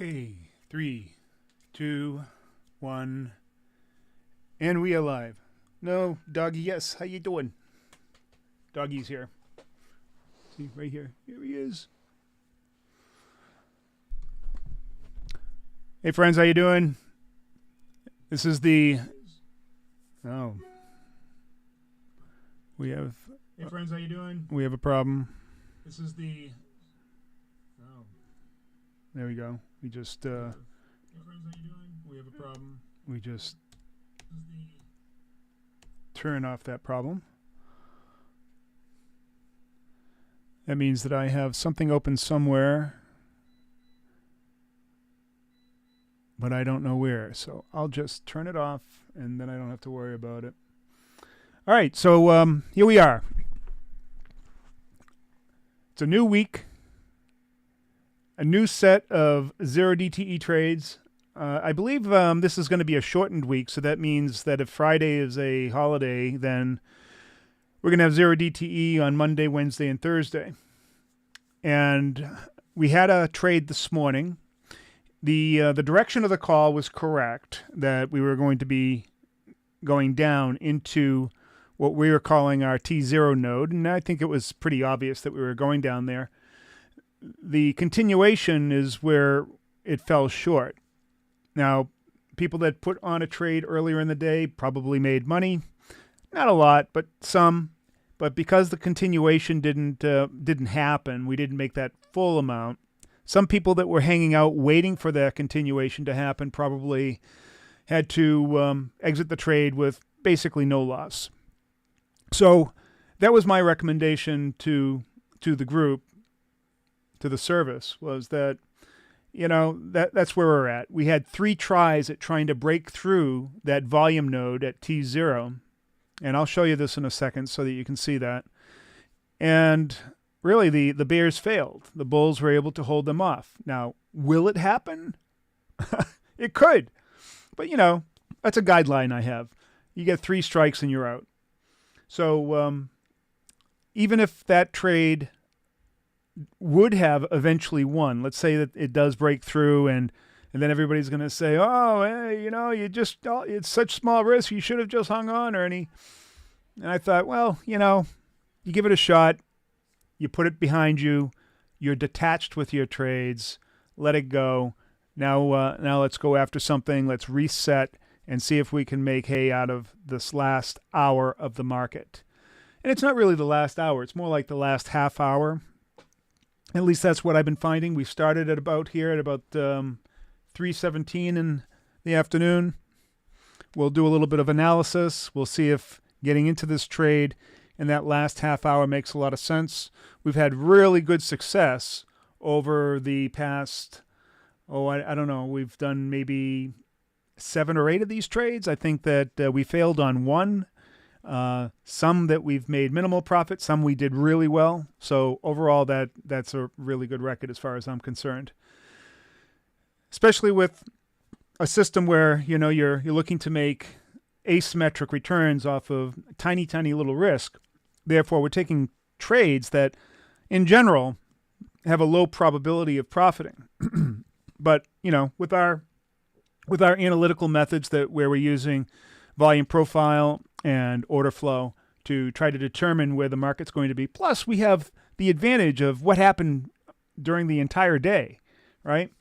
Okay, 3, 2, 1, and we are live. No, Doggy, yes, how you doing? Doggy's here. See, right here. Here he is. Hey, friends, how you doing? This is the... Oh. We have... Hey, friends, how you doing? We have a problem. This is the... Oh. There we go. We just... Hey, friends, how you doing? We have a problem. We just... This is the... turn off that problem. That means that I have something open somewhere, but I don't know where. So I'll just turn it off, and then I don't have to worry about it. All right, so here we are. It's a new week, a new set of 0 DTE trades. I believe this is going to be a shortened week, so that means that if Friday is a holiday, then we're going to have 0 DTE on Monday, Wednesday, and Thursday. And we had a trade this morning. The direction of the call was correct, that we were going to be going down into what we were calling our T0 node, and I think it was pretty obvious that we were going down there. The continuation is where it fell short. Now, people that put on a trade earlier in the day probably made money. Not a lot, but some. But because the continuation didn't happen, we didn't make that full amount. Some people that were hanging out waiting for that continuation to happen probably had to exit the trade with basically no loss. So that was my recommendation to the group, to the service, was that, you know, that's where we're at. We had 3 tries at trying to break through that volume node at T0. And I'll show you this in a second so that you can see that. And really, the bears failed. The bulls were able to hold them off. Now, will it happen? It could. But, you know, that's a guideline I have. You get 3 strikes and you're out. So even if that trade would have eventually won, let's say that it does break through, and then everybody's going to say, oh, hey, you know, it's such small risk, you should have just hung on, Ernie. And I thought, well, you know, you give it a shot, you put it behind you, you're detached with your trades, let it go. Now let's go after something, let's reset and see if we can make hay out of this last hour of the market. And it's not really the last hour, it's more like the last half hour. At least that's what I've been finding. We started at about 3:17 in the afternoon. We'll do a little bit of analysis. We'll see if getting into this trade in that last half hour makes a lot of sense. We've had really good success over the past, I don't know, we've done maybe 7 or 8 of these trades. I think that we failed on 1. Some that we've made minimal profit, some we did really well. So overall, that's a really good record as far as I'm concerned. Especially with a system where, you know, you're looking to make asymmetric returns off of tiny little risk. Therefore, we're taking trades that, in general, have a low probability of profiting. But, you know, with our analytical methods where we're using volume profile and order flow to try to determine where the market's going to be. Plus, we have the advantage of what happened during the entire day, right?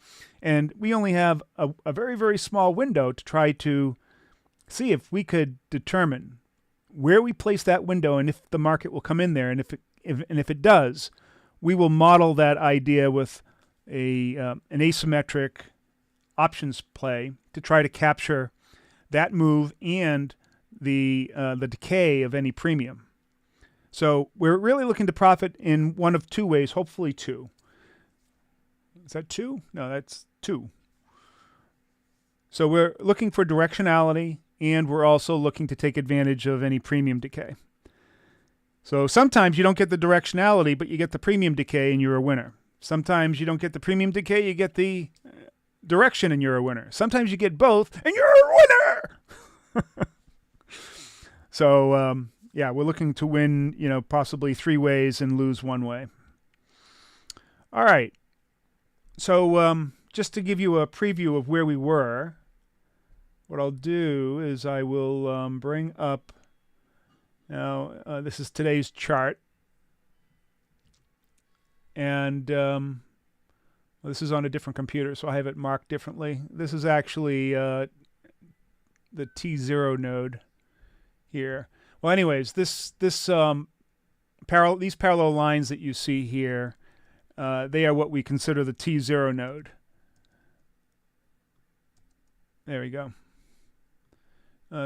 And we only have a very, very small window to try to see if we could determine where we place that window and if the market will come in there. And if it does, we will model that idea with an asymmetric options play to try to capture that move and the decay of any premium. So we're really looking to profit in one of 2 ways, hopefully 2. Is that 2? No, that's 2. So we're looking for directionality, and we're also looking to take advantage of any premium decay. So sometimes you don't get the directionality, but you get the premium decay and you're a winner. Sometimes you don't get the premium decay, you get the direction and you're a winner. Sometimes you get both and you're a winner. So, yeah, we're looking to win, you know, possibly 3 ways and lose 1 way. All right. So just to give you a preview of where we were, what I'll do is I will bring up, now this is today's chart, and this is on a different computer, so I have it marked differently. This is actually the T0 node here. Well, anyways, these parallel lines that you see here, they are what we consider the T0 node. There we go.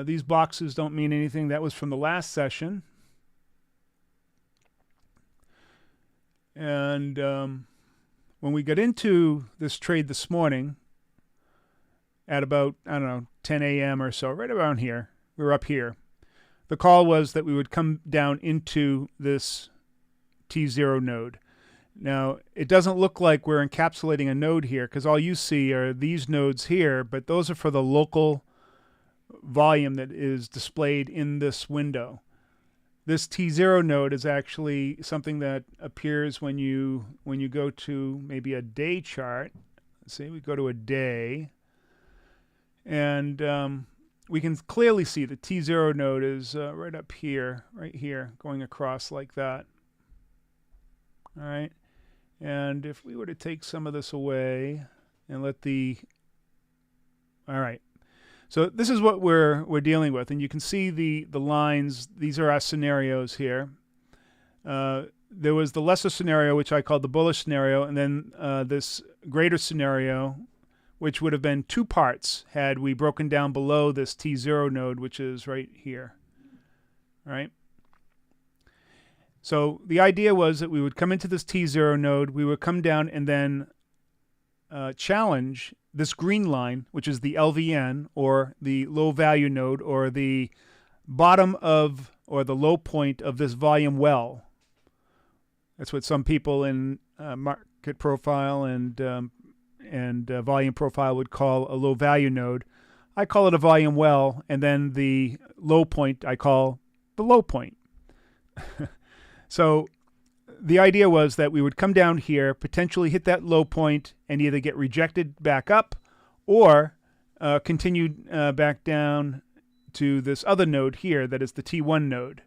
These boxes don't mean anything. That was from the last session. And when we got into this trade this morning at about, I don't know, 10 a.m. or so, right around here, we were up here. The call was that we would come down into this T0 node. Now, it doesn't look like we're encapsulating a node here because all you see are these nodes here, but those are for the local volume that is displayed in this window. This T0 node is actually something that appears when you go to maybe a day chart. Let's see, we go to a day, and we can clearly see the T0 node is right up here, right here, going across like that. All right, and if we were to take some of this away and let the, all right. So this is what we're dealing with, and you can see the lines. These are our scenarios here. There was the lesser scenario, which I called the bullish scenario, and then this greater scenario, which would have been two parts had we broken down below this T0 node, which is right here. Right? So the idea was that we would come into this T0 node, we would come down and then challenge this green line, which is the LVN, or the low value node, or the bottom of, or the low point of this volume well. That's what some people in market profile and volume profile would call a low value node. I call it a volume well, and then the low point I call the low point. So the idea was that we would come down here, potentially hit that low point, and either get rejected back up or continue back down to this other node here that is the T1 node.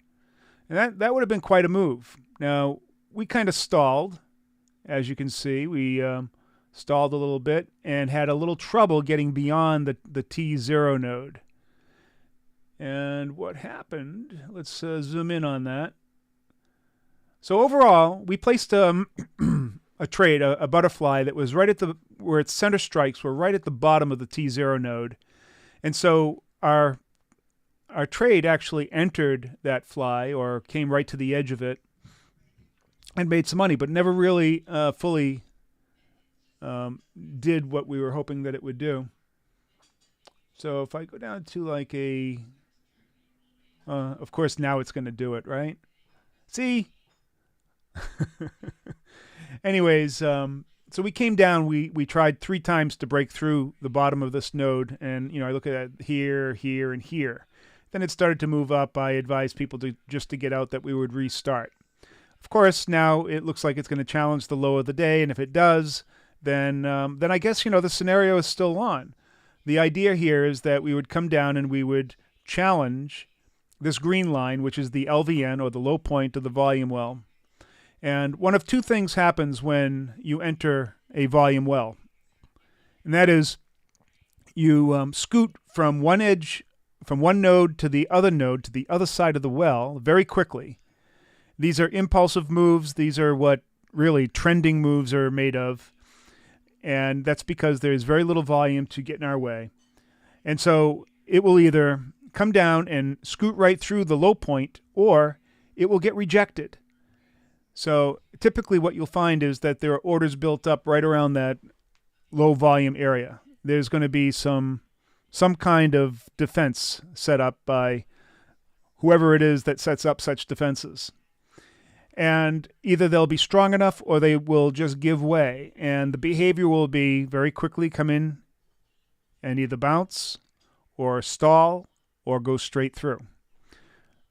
And that would have been quite a move. Now, we kind of stalled. As you can see, we stalled a little bit and had a little trouble getting beyond the T0 node. And what happened, let's zoom in on that. So overall, we placed a trade, a butterfly that was right at where its center strikes were right at the bottom of the T0 node. And so our trade actually entered that fly, or came right to the edge of it, and made some money, but never really fully did what we were hoping that it would do. So if I go down to like a, of course now it's going to do it, right? See? Anyways, so we came down, we tried 3 times to break through the bottom of this node, and I look at it here, here, and here. Then it started to move up. I advised people just to get out, that we would restart. Of course, now it looks like it's going to challenge the low of the day, and if it does, then I guess the scenario is still on. The idea here is that we would come down and we would challenge this green line, which is the LVN, or the low point of the volume well. And one of 2 things happens when you enter a volume well. And that is you scoot from one node to the other side of the well very quickly. These are impulsive moves. These are what really trending moves are made of. And that's because there's very little volume to get in our way. And so it will either come down and scoot right through the low point, or it will get rejected. So typically what you'll find is that there are orders built up right around that low volume area. There's going to be some kind of defense set up by whoever it is that sets up such defenses. And either they'll be strong enough or they will just give way. And the behavior will be very quickly come in and either bounce or stall or go straight through.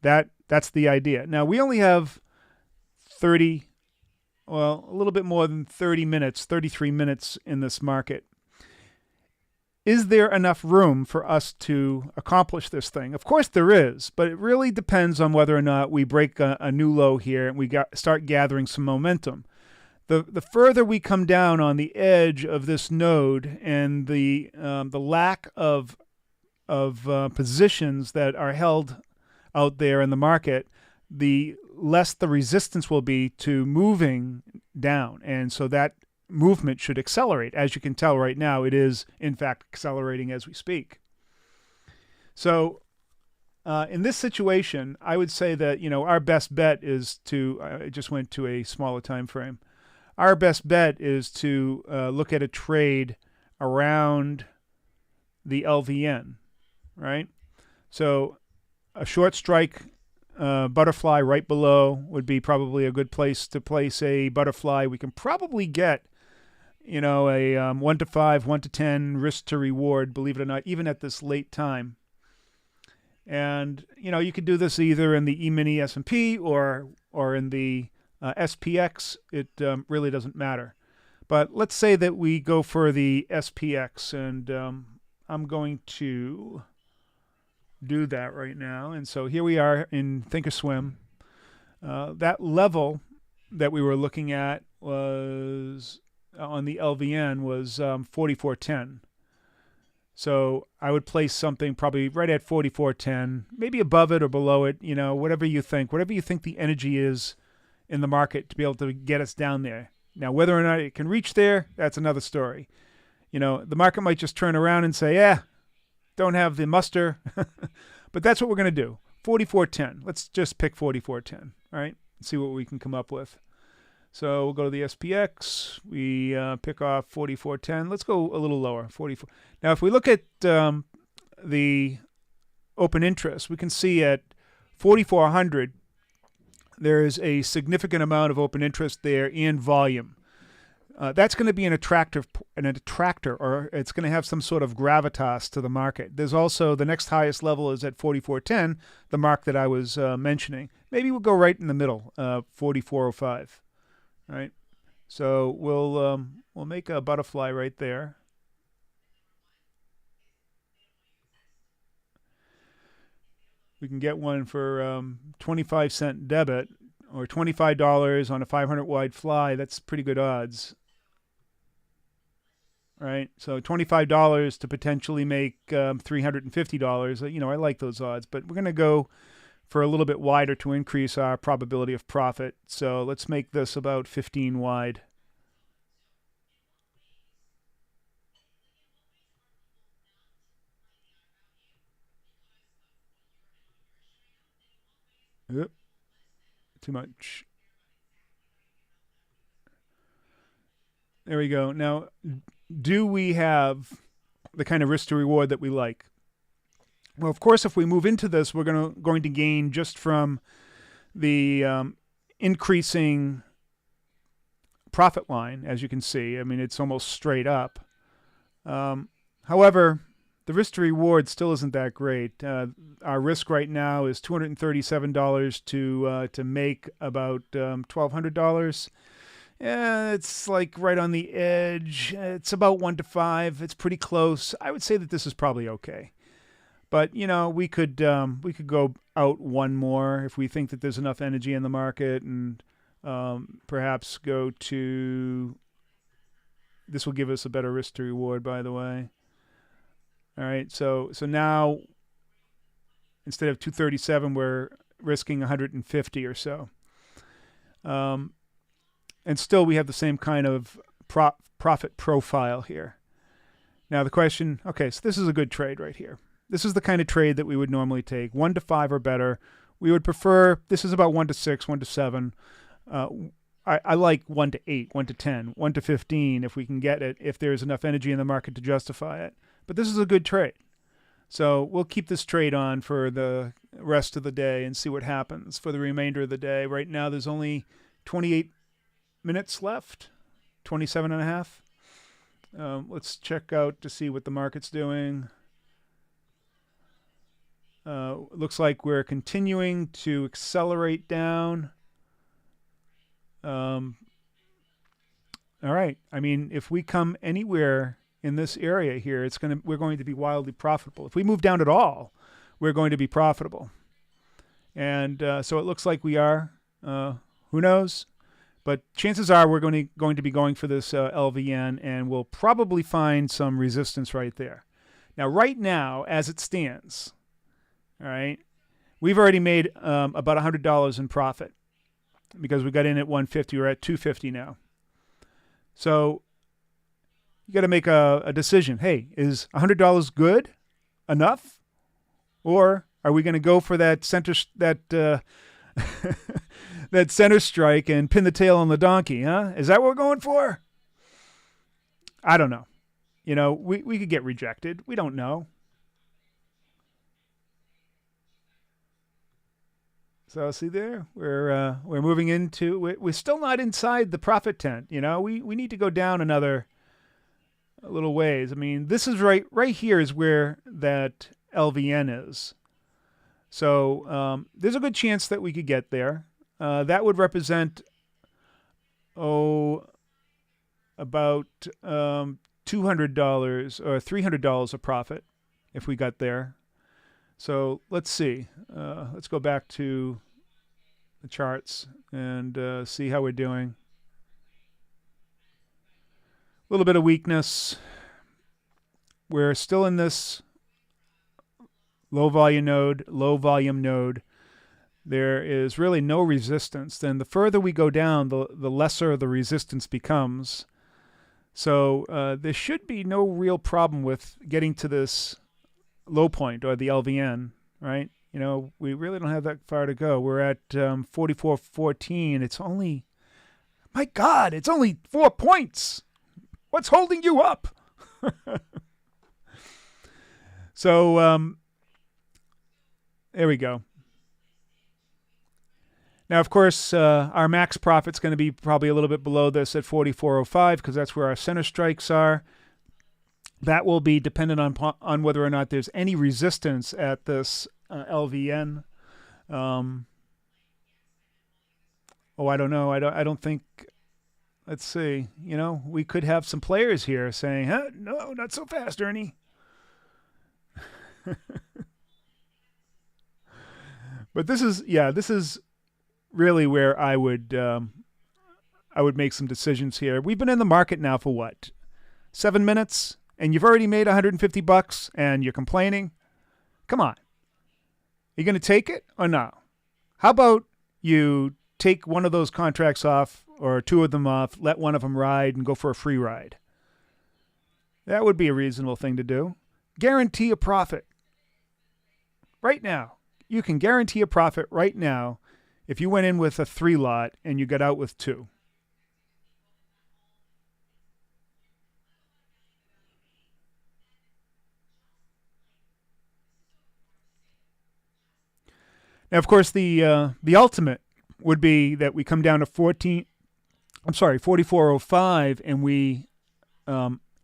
That's the idea. Now, we only have a little bit more than 30 minutes, 33 minutes in this market. is there enough room for us to accomplish this thing? Of course there is, but it really depends on whether or not we break a new low here and we start gathering some momentum. The further we come down on the edge of this node and the lack of positions that are held out there in the market, the less the resistance will be to moving down. And so that movement should accelerate. As you can tell right now, it is in fact accelerating as we speak. So in this situation, I would say that, our best bet is to, I just went to a smaller time frame. Our best bet is to look at a trade around the LVN, right? So a short strike butterfly right below would be probably a good place to place a butterfly. We can probably get, a 1 to 5, 1 to 10 risk to reward, believe it or not, even at this late time. And, you could do this either in the E-mini S&P or in the SPX. It really doesn't matter. But let's say that we go for the SPX, and I'm going to do that right now. And so here we are in Thinkorswim. That level that we were looking at was on the LVN was 44.10. So I would place something probably right at 44.10, maybe above it or below it, whatever you think the energy is in the market to be able to get us down there. Now, whether or not it can reach there, that's another story. The market might just turn around and say, don't have the muster. But that's what we're going to do. 44.10. Let's just pick 44.10. All right. See what we can come up with. So we'll go to the SPX. We pick off 44.10. Let's go a little lower. 44. Now, if we look at the open interest, we can see at 4,400, there is a significant amount of open interest there in volume. That's going to be an attractor, or it's going to have some sort of gravitas to the market. There's also the next highest level is at 44.10, the mark that I was mentioning. Maybe we'll go right in the middle, 44.05. Right. So we'll make a butterfly right there. We can get one for 25-cent debit or $25 on a 500 wide fly. That's pretty good odds. Right. So $25 to potentially make $350. I like those odds, but we're going to go for a little bit wider to increase our probability of profit. So let's make this about 15 wide. Oop, too much. There we go. Now, do we have the kind of risk to reward that we like? Well, of course, if we move into this, we're going to gain just from the increasing profit line, as you can see. I mean, it's almost straight up. However, the risk to reward still isn't that great. Our risk right now is $237 to make about $1,200. It's like right on the edge. It's about 1 to 5. It's pretty close. I would say that this is probably okay. But, we could go out one more if we think that there's enough energy in the market, and perhaps go to, this will give us a better risk to reward, by the way. All right, so now instead of 237, we're risking 150 or so. And still we have the same kind of profit profile here. Now the question, okay, so this is a good trade right here. This is the kind of trade that we would normally take, 1 to 5 or better. We would prefer, this is about 1 to 6, 1 to 7. I like 1 to 8, 1 to 10, 1 to 15 if we can get it, if there's enough energy in the market to justify it. But this is a good trade. So we'll keep this trade on for the rest of the day and see what happens for the remainder of the day. Right now there's only 28 minutes left, 27 and a half. Let's check out to see what the market's doing. Looks like we're continuing to accelerate down. All right. I mean, if we come anywhere in this area here, we're going to be wildly profitable. If we move down at all, we're going to be profitable. And so it looks like we are. Who knows? But chances are we're going to be going for this LVN, and we'll probably find some resistance right there. Now, right now, as it stands, all right, we've already made about $100 in profit because we got in at 150. We're at 250 now. So you got to make a decision. Hey, is $100 good enough, or are we going to go for that that center strike and pin the tail on the donkey? Huh? Is that what we're going for? I don't know. We could get rejected. We don't know. So see there, we're moving into. We're still not inside the profit tent. We need to go down another little ways. I mean, this is right here is where that LVN is. So there's a good chance that we could get there. That would represent about $200 or $300 of profit if we got there. So let's see. Let's go back to the charts and see how we're doing. A little bit of weakness. We're still in this low volume node. There is really no resistance. Then the further we go down, the lesser the resistance becomes. So there should be no real problem with getting to this low point, or the LVN, right? We really don't have that far to go. We're at 44.14. It's only, my God, it's only 4 points. What's holding you up? So there we go. Now, of course, our max profit's going to be probably a little bit below this at 44.05 because that's where our center strikes are. That will be dependent on whether or not there's any resistance at this LVN. I don't know. I don't think. Let's see. We could have some players here saying, "Huh? No, not so fast, Ernie." But this is really where I would make some decisions here. We've been in the market now for what? 7 minutes, and you've already made $150 and you're complaining? Come on. Are you going to take it or no? How about you take one of those contracts off or two of them off, let one of them ride and go for a free ride? That would be a reasonable thing to do. Guarantee a profit. Right now. You can guarantee a profit right now if you went in with a 3 lot and you got out with 2. Now, of course, the ultimate would be that we come down to 44.05 and we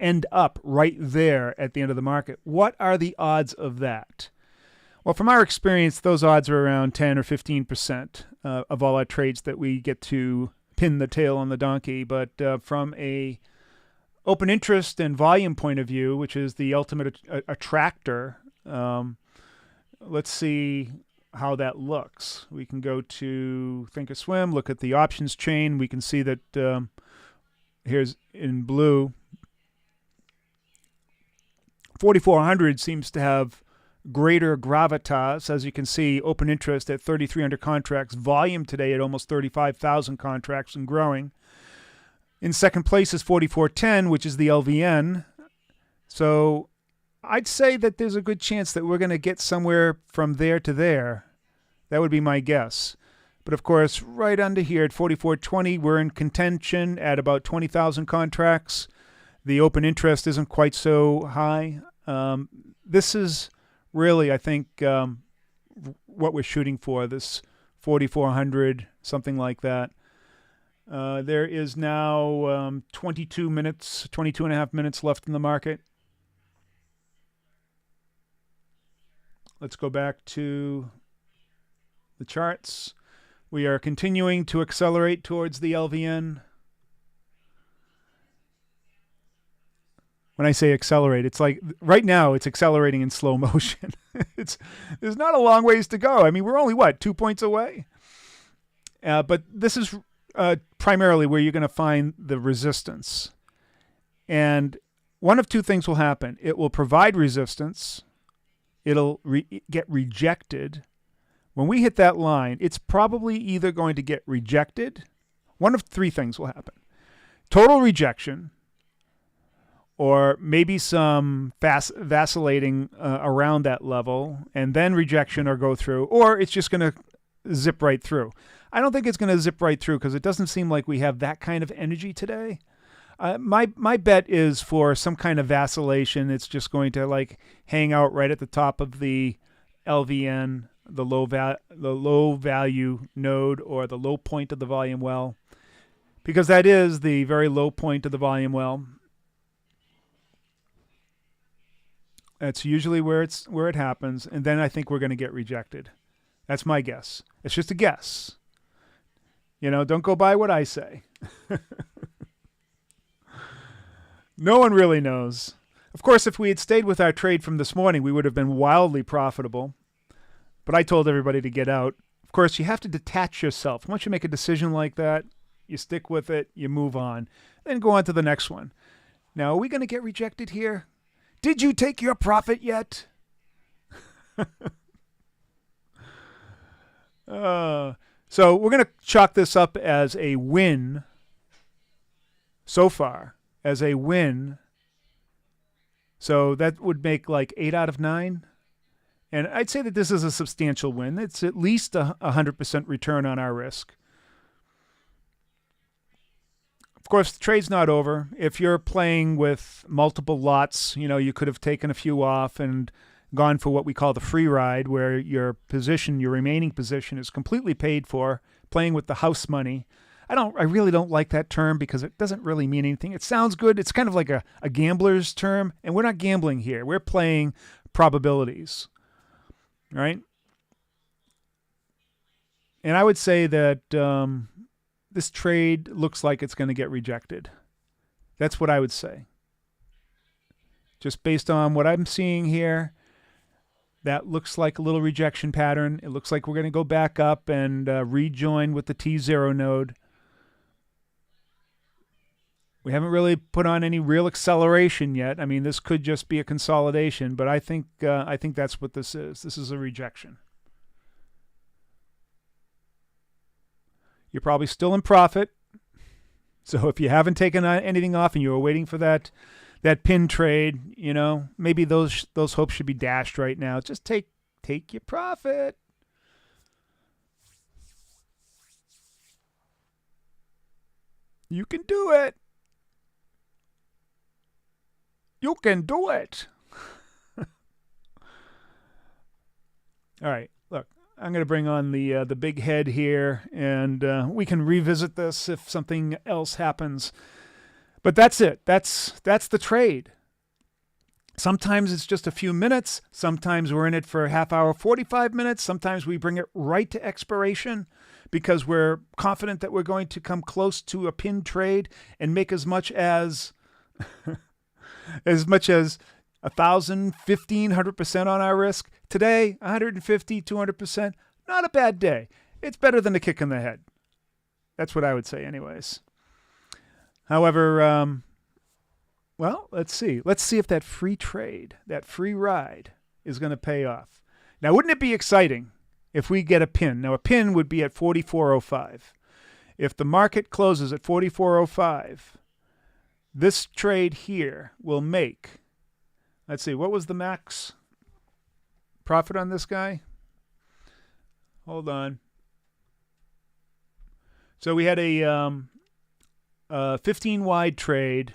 end up right there at the end of the market. What are the odds of that? Well, from our experience, those odds are around 10 or 15% of all our trades that we get to pin the tail on the donkey. But from a open interest and volume point of view, which is the ultimate attractor, let's see how that looks. We can go to Thinkorswim, look at the options chain. We can see that here's in blue. 4,400 seems to have greater gravitas. As you can see, open interest at 3,300 contracts, volume today at almost 35,000 contracts and growing. In second place is 44.10, which is the LVN. So I'd say that there's a good chance that we're going to get somewhere from there to there. That would be my guess. But of course, right under here at 44.20, we're in contention at about 20,000 contracts. The open interest isn't quite so high. This is really, I think, what we're shooting for, this 4,400, something like that. There is now 22 and a half minutes left in the market. Let's go back to the charts. We are continuing to accelerate towards the LVN. When I say accelerate, it's like right now it's accelerating in slow motion. There's not a long ways to go. I mean, we're only what, 2 points away? But this is primarily where you're going to find the resistance. And one of two things will happen. It will provide resistance. It'll get rejected. When we hit that line, it's probably either going to get rejected. One of three things will happen. Total rejection, or maybe some vacillating around that level, and then rejection or go through, or it's just going to zip right through. I don't think it's going to zip right through because it doesn't seem like we have that kind of energy today. My bet is for some kind of vacillation. It's just going to like hang out right at the top of the LVN, the low value node, or the low point of the volume well, because that is the very low point of the volume well. That's usually where it happens, and then I think we're going to get rejected. That's my guess. It's just a guess. Don't go by what I say. No one really knows. Of course, if we had stayed with our trade from this morning, we would have been wildly profitable. But I told everybody to get out. Of course, you have to detach yourself. Once you make a decision like that, you stick with it, you move on, then go on to the next one. Now, are we going to get rejected here? Did you take your profit yet? So we're going to chalk this up as a win so far, as a win. So that would make like 8 out of 9. And I'd say that this is a substantial win. It's at least 100% return on our risk. Of course, the trade's not over. If you're playing with multiple lots, you could have taken a few off and gone for what we call the free ride, where your remaining position is completely paid for, playing with the house money. I really don't like that term because it doesn't really mean anything. It sounds good. It's kind of like a gambler's term, and we're not gambling here. We're playing probabilities, right? And I would say that this trade looks like it's going to get rejected. That's what I would say. Just based on what I'm seeing here, that looks like a little rejection pattern. It looks like we're going to go back up and rejoin with the T0 node. We haven't really put on any real acceleration yet. I mean, this could just be a consolidation, but I think that's what this is. This is a rejection. You're probably still in profit. So if you haven't taken anything off and you were waiting for that pin trade, maybe those hopes should be dashed right now. Just take your profit. You can do it. You can do it. All right, look, I'm going to bring on the big head here, and we can revisit this if something else happens. But that's it. That's the trade. Sometimes it's just a few minutes. Sometimes we're in it for a half hour, 45 minutes. Sometimes we bring it right to expiration because we're confident that we're going to come close to a pin trade and make as much as 1,000, 1,500% on our risk. Today, 150, 200%. Not a bad day. It's better than a kick in the head. That's what I would say anyways. However, well, let's see. Let's see if that free trade, that free ride is going to pay off. Now, wouldn't it be exciting if we get a pin? Now, a pin would be at 44.05. If the market closes at 44.05, this trade here will make, let's see, what was the max profit on this guy? Hold on. So we had a 15 wide trade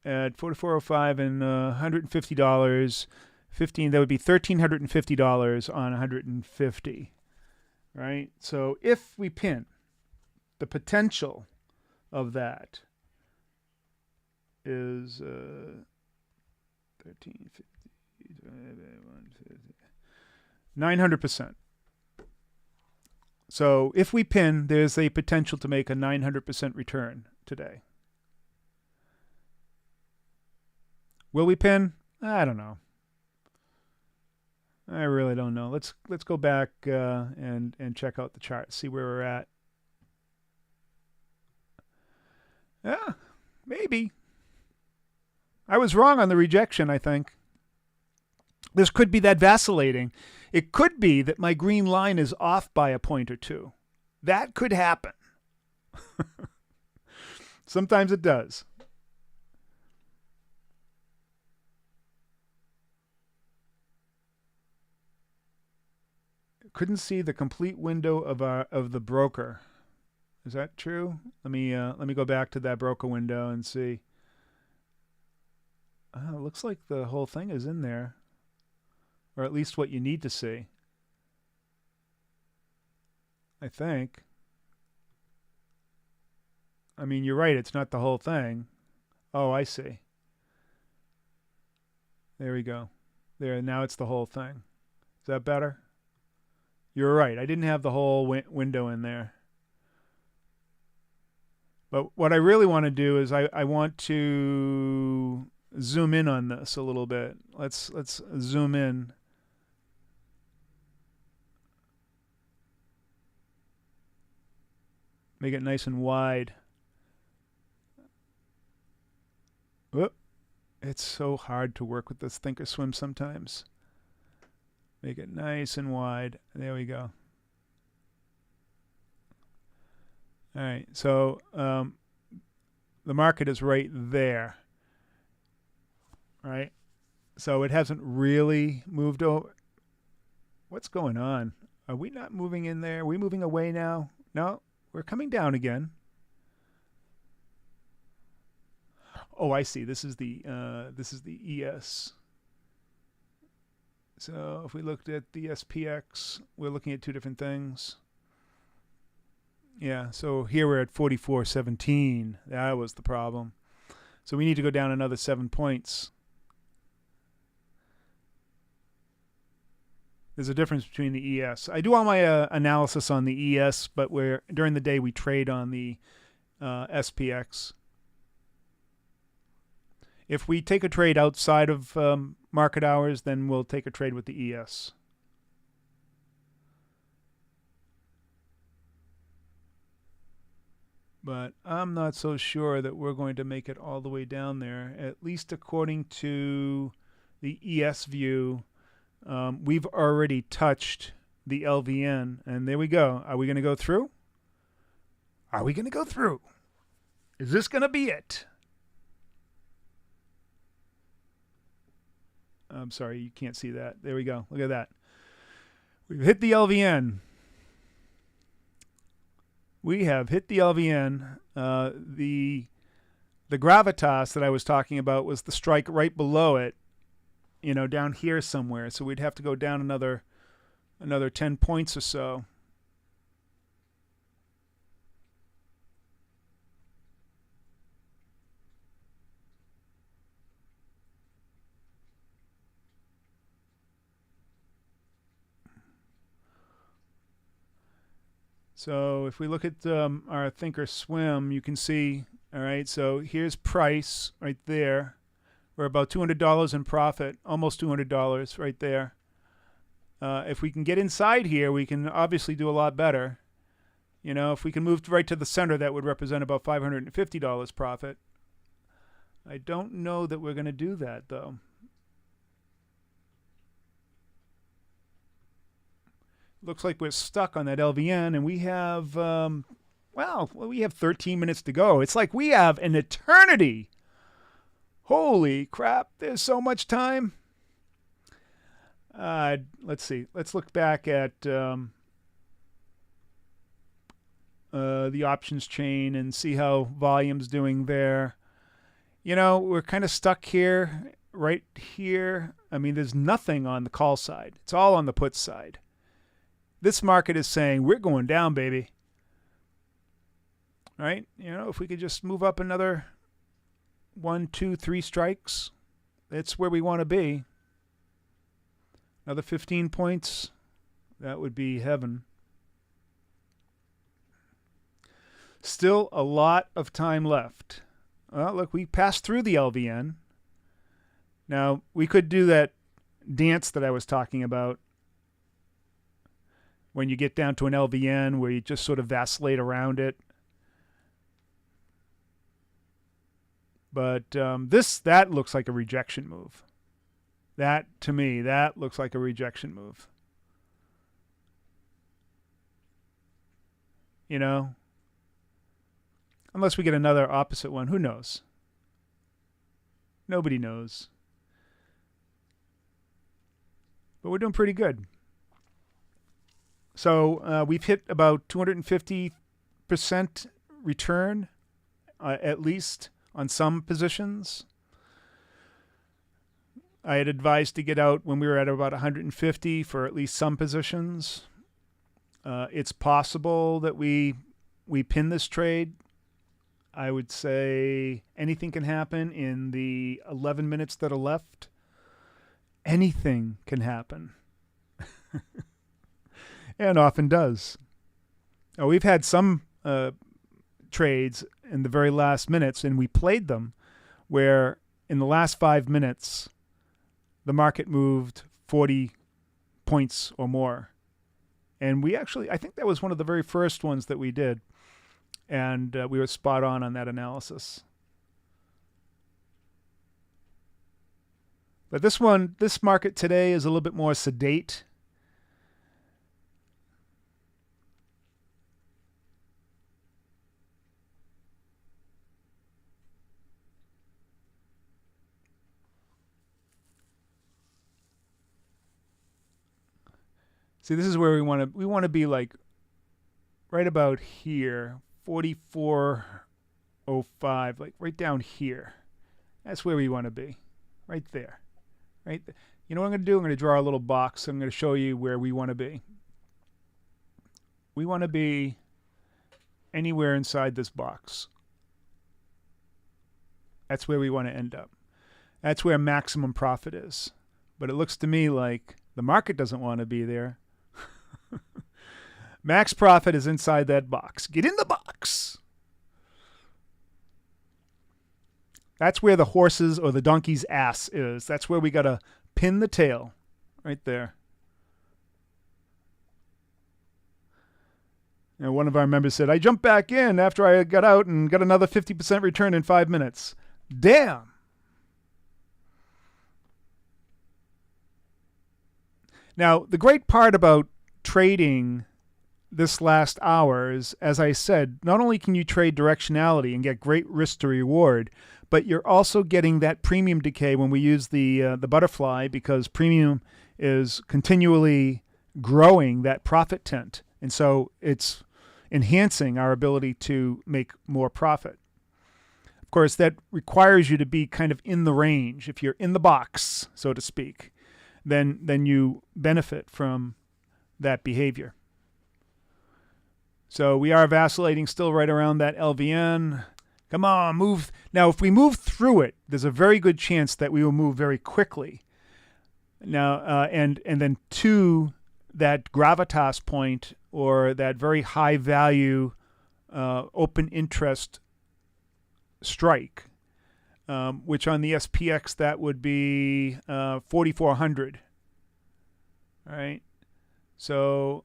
at 44.05 and $150. 15, that would be $1,350 on 150, right? So if we pin, the potential of that is 1350, 900%. So if we pin, there's a potential to make a 900% return today. Will we pin? I don't know. I really don't know. Let's go back and check out the chart, see where we're at. Yeah, maybe. I was wrong on the rejection, I think. This could be that vacillating. It could be that my green line is off by a point or two. That could happen. Sometimes it does. Couldn't see the complete window of the broker. Is that true? Let me go back to that broker window and see. It looks like the whole thing is in there, or at least what you need to see. I think. I mean, you're right. It's not the whole thing. Oh, I see. There we go. There. Now it's the whole thing. Is that better? You're right. I didn't have the whole window in there. But what I really want to do is I want to zoom in on this a little bit. Let's zoom in. Make it nice and wide. Whoop. It's so hard to work with this thinkorswim sometimes. Make it nice and wide. There we go. All right, so the market is right there, right? So it hasn't really moved over. What's going on? Are we not moving in there? Are we moving away now? No, we're coming down again. Oh, I see. This is the ES. So if we looked at the SPX, we're looking at two different things. Yeah, so here we're at 44.17. That was the problem. So we need to go down another 7 points. There's a difference between the ES. I do all my analysis on the ES, but during the day we trade on the SPX. If we take a trade outside of market hours, then we'll take a trade with the ES. But I'm not so sure that we're going to make it all the way down there, at least according to the ES view. We've already touched the LVN, and there we go. Are we going to go through? Are we going to go through? Is this going to be it? I'm sorry, you can't see that. There we go. Look at that. We've hit the LVN. We have hit the LVN. The gravitas that I was talking about was the strike right below it, down here somewhere. So we'd have to go down another 10 points or so. So if we look at our thinkorswim, you can see, all right, so here's price right there. We're about $200 in profit, almost $200 right there. If we can get inside here, we can obviously do a lot better. If we can move right to the center, that would represent about $550 profit. I don't know that we're going to do that, though. Looks like we're stuck on that LVN, and we have, we have 13 minutes to go. It's like we have an eternity. Holy crap, there's so much time. Let's see. Let's look back at the options chain and see how volume's doing there. We're kind of stuck here, right here. I mean, there's nothing on the call side. It's all on the put side. This market is saying, we're going down, baby. Right? If we could just move up another 1, 2, 3 strikes, that's where we want to be. Another 15 points, that would be heaven. Still a lot of time left. Well, look, we passed through the LVN. Now, we could do that dance that I was talking about when you get down to an LVN where you just sort of vacillate around it. But that looks like a rejection move. That, to me, that looks like a rejection move. You know? Unless we get another opposite one. Who knows? Nobody knows. But we're doing pretty good. So we've hit about 250% return, at least, on some positions. I had advised to get out when we were at about 150 for at least some positions. It's possible that we pin this trade. I would say anything can happen in the 11 minutes that are left. Anything can happen. And often does. We've had some trades in the very last minutes, and we played them where in the last 5 minutes, the market moved 40 points or more. And we actually, I think that was one of the very first ones that we did. And we were spot on that analysis. But this market today is a little bit more sedate. See, this is where we want to be like right about here, 44.05, like right down here. That's where we want to be, right there. Right. You know what I'm going to do? I'm going to draw a little box. I'm going to show you where we want to be. We want to be anywhere inside this box. That's where we want to end up. That's where maximum profit is. But it looks to me like the market doesn't want to be there. Max profit is inside that box. Get in the box. That's where the horse's or the donkey's ass is. That's where we got to pin the tail. Right there. And one of our members said, I jumped back in after I got out and got another 50% return in 5 minutes. Damn. Now, the great part about trading this last hour is, as I said, not only can you trade directionality and get great risk to reward, but you're also getting that premium decay when we use the butterfly, because premium is continually growing that profit tent. And so it's enhancing our ability to make more profit. Of course, that requires you to be kind of in the range. If you're in the box, so to speak, then you benefit from that behavior. So we are vacillating still right around that LVN. Come on, move. Now, if we move through it, there's a very good chance that we will move very quickly. Now, and then to that gravitas point, or that very high value open interest strike, which on the SPX that would be 4,400. All right. So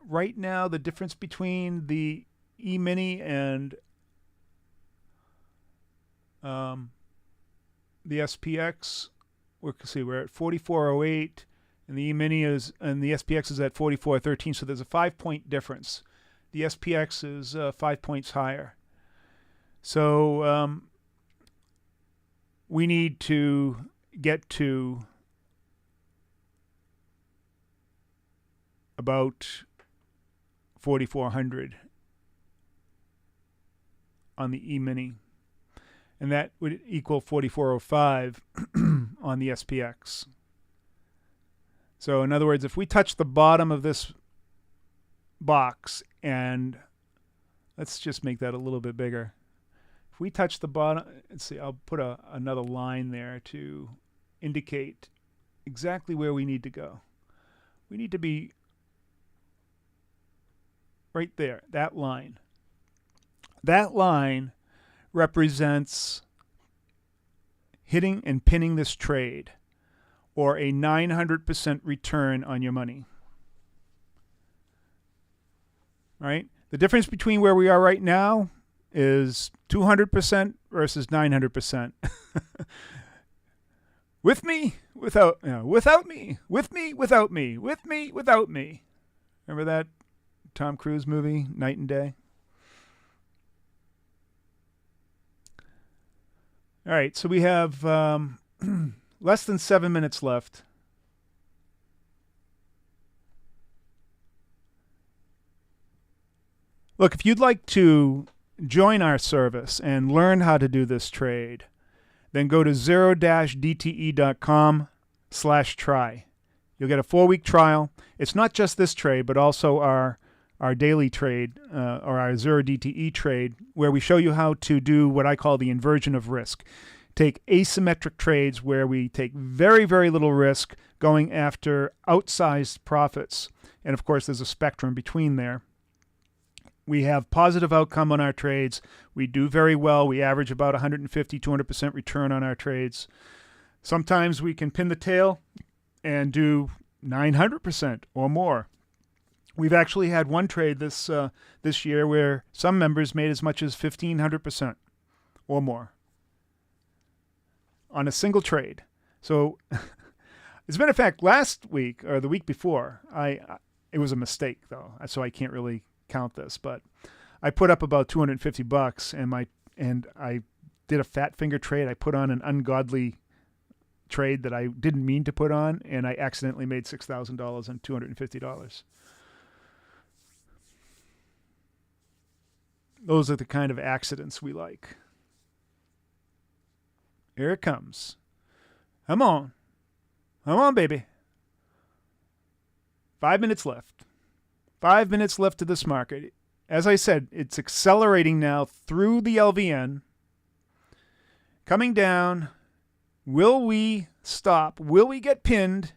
right now, the difference between the E-mini and the SPX, we're at 4408, and the E-mini and the SPX is at 4413. So there's a 5-point difference. The SPX is 5 points higher. So we need to get to about 4,400 on the E-mini, and that would equal 4,405 on the SPX. So in other words, if we touch the bottom of this box, and let's just make that a little bit bigger. If we touch the bottom, let's see, I'll put another line there to indicate exactly where we need to go. We need to be right there, that line. That line represents hitting and pinning this trade, or a 900% return on your money. Right? The difference between where we are right now is 200% versus 900%. With me, without me, with me, without me, with me, without me. Remember that Tom Cruise movie, Night and Day? All right, so we have less than 7 minutes left. Look, if you'd like to join our service and learn how to do this trade, then go to 0-dte.com/try. You'll get a 4-week trial. It's not just this trade, but also our daily trade or our 0-DTE trade, where we show you how to do what I call the inversion of risk. Take asymmetric trades where we take very, very little risk going after outsized profits. And of course, there's a spectrum between there. We have positive outcome on our trades. We do very well. We average about 150, 200% return on our trades. Sometimes we can pin the tail and do 900% or more. We've actually had one trade this year where some members made as much as 1,500% or more on a single trade. So, as a matter of fact, last week or the week before, it was a mistake though, so I can't really count this, but I put up about $250 and I did a fat finger trade. I put on an ungodly trade that I didn't mean to put on, and I accidentally made $6,000 and $250. Those are the kind of accidents we like. Here it comes. Come on. Come on, baby. 5 minutes left. 5 minutes left to this market. As I said, it's accelerating now through the LVN. Coming down. Will we stop? Will we get pinned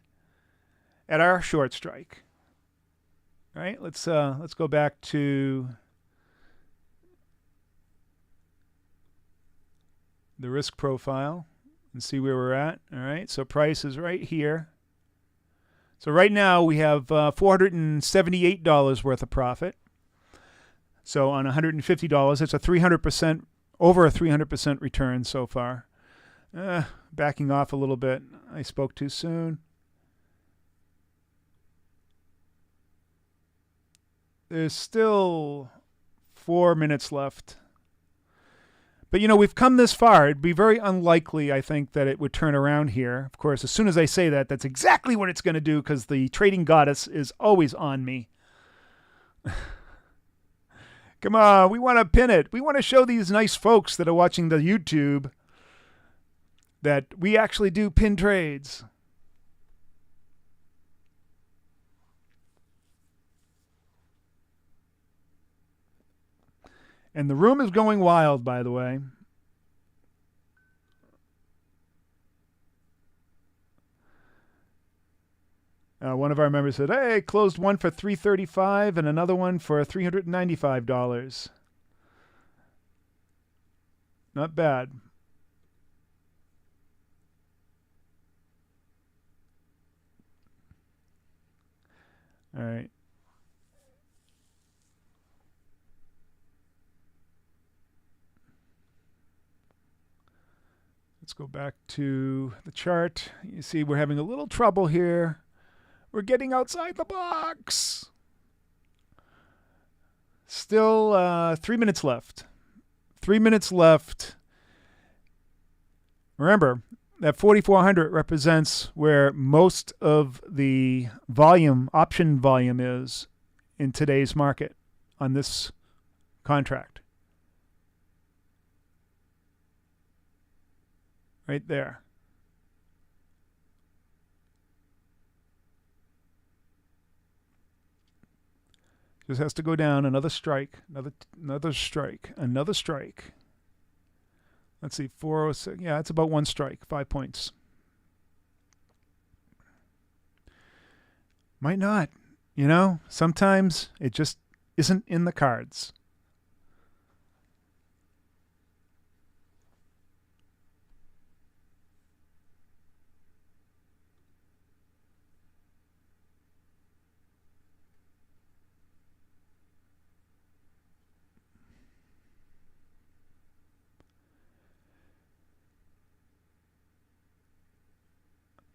at our short strike? All right, let's go back to the risk profile and see where we're at. All right, so price is right here. So right now we have $478 worth of profit. So on $150, it's a 300%, over a 300% return so far. Backing off a little bit. I spoke too soon. There's still 4 minutes left. But, you know, we've come this far. It'd be very unlikely, I think, that it would turn around here. Of course, as soon as I say that, that's exactly what it's going to do, because the trading goddess is always on me. Come on, we want to pin it. We want to show these nice folks that are watching the YouTube that we actually do pin trades. And the room is going wild, by the way. One of our members said, hey, closed one for $335 and another one for $395. Not bad. All right. Let's go back to the chart. You see we're having a little trouble here. We're getting outside the box. Still 3 minutes left. 3 minutes left. Remember, that 4,400 represents where most of the volume, option volume is in today's market on this contract. Right there. Just has to go down another strike, another strike, another strike. Let's see, 406. Yeah, it's about one strike, 5 points. Might not. You know, sometimes it just isn't in the cards.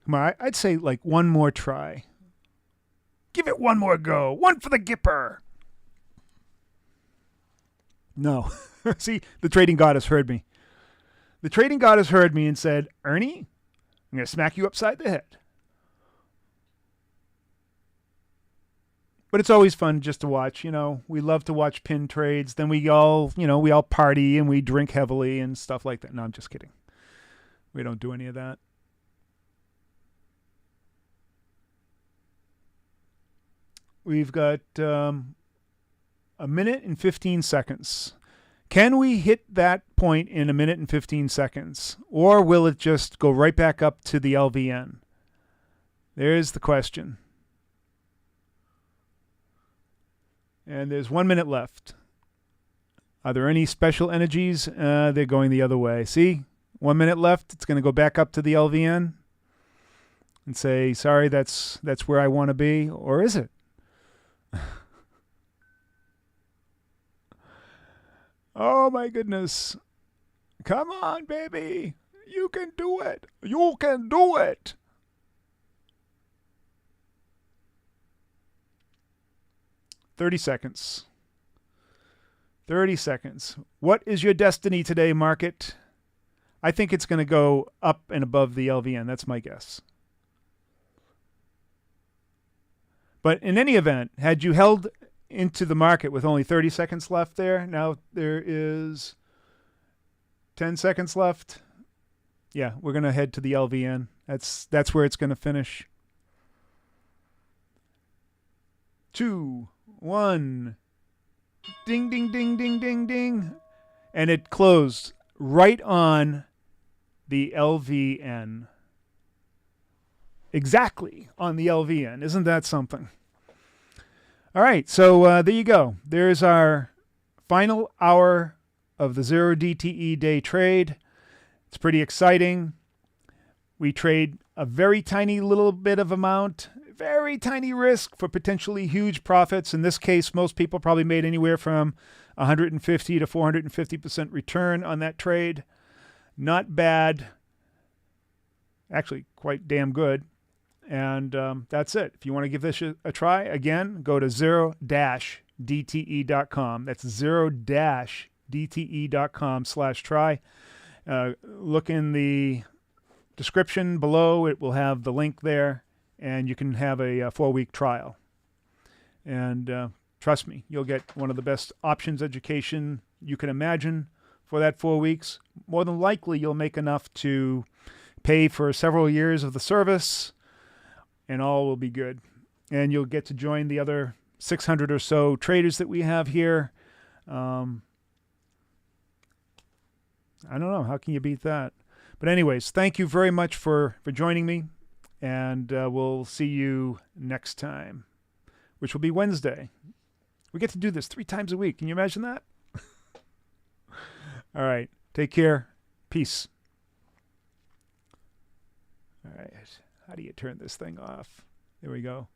Come on, I'd say like one more try. Give it one more go. One for the Gipper. No. See, the trading goddess heard me. The trading goddess heard me and said, Ernie, I'm going to smack you upside the head. But it's always fun just to watch. You know, we love to watch pin trades. Then we all party and we drink heavily and stuff like that. No, I'm just kidding. We don't do any of that. We've got a minute and 15 seconds. Can we hit that point in a minute and 15 seconds? Or will it just go right back up to the LVN? There's the question. And there's 1 minute left. Are there any special energies? They're going the other way. See? 1 minute left. It's going to go back up to the LVN and say, sorry, that's where I want to be. Or is it? Oh, my goodness. Come on, baby. You can do it. You can do it. "30 seconds. 30 seconds. What is your destiny today, market? I think it's going to go up and above the LVN. That's my guess. But in any event, had you held into the market with only 30 seconds left there, now there is 10 seconds left. Yeah, we're going to head to the LVN. That's where it's going to finish. 2, 1. Ding, ding, ding, ding, ding, ding. And it closed right on the LVN. Exactly on the LVN. Isn't that something? All right, so there you go. There's our final hour of the 0 DTE day trade. It's pretty exciting. We trade a very tiny little bit of amount, very tiny risk for potentially huge profits. In this case, most people probably made anywhere from 150 to 450% return on that trade. Not bad. Actually, quite damn good. And that's it. If you want to give this a try, again, go to 0-DTE.com. That's 0-DTE.com/try. Look in the description below. It will have the link there, and you can have a 4-week trial. And trust me, you'll get one of the best options education you can imagine for that 4 weeks. More than likely, you'll make enough to pay for several years of the service, and all will be good. And you'll get to join the other 600 or so traders that we have here. I don't know. How can you beat that? But anyways, thank you very much for joining me. And we'll see you next time, which will be Wednesday. We get to do this 3 times a week. Can you imagine that? All right. Take care. Peace. All right. How do you turn this thing off? There we go.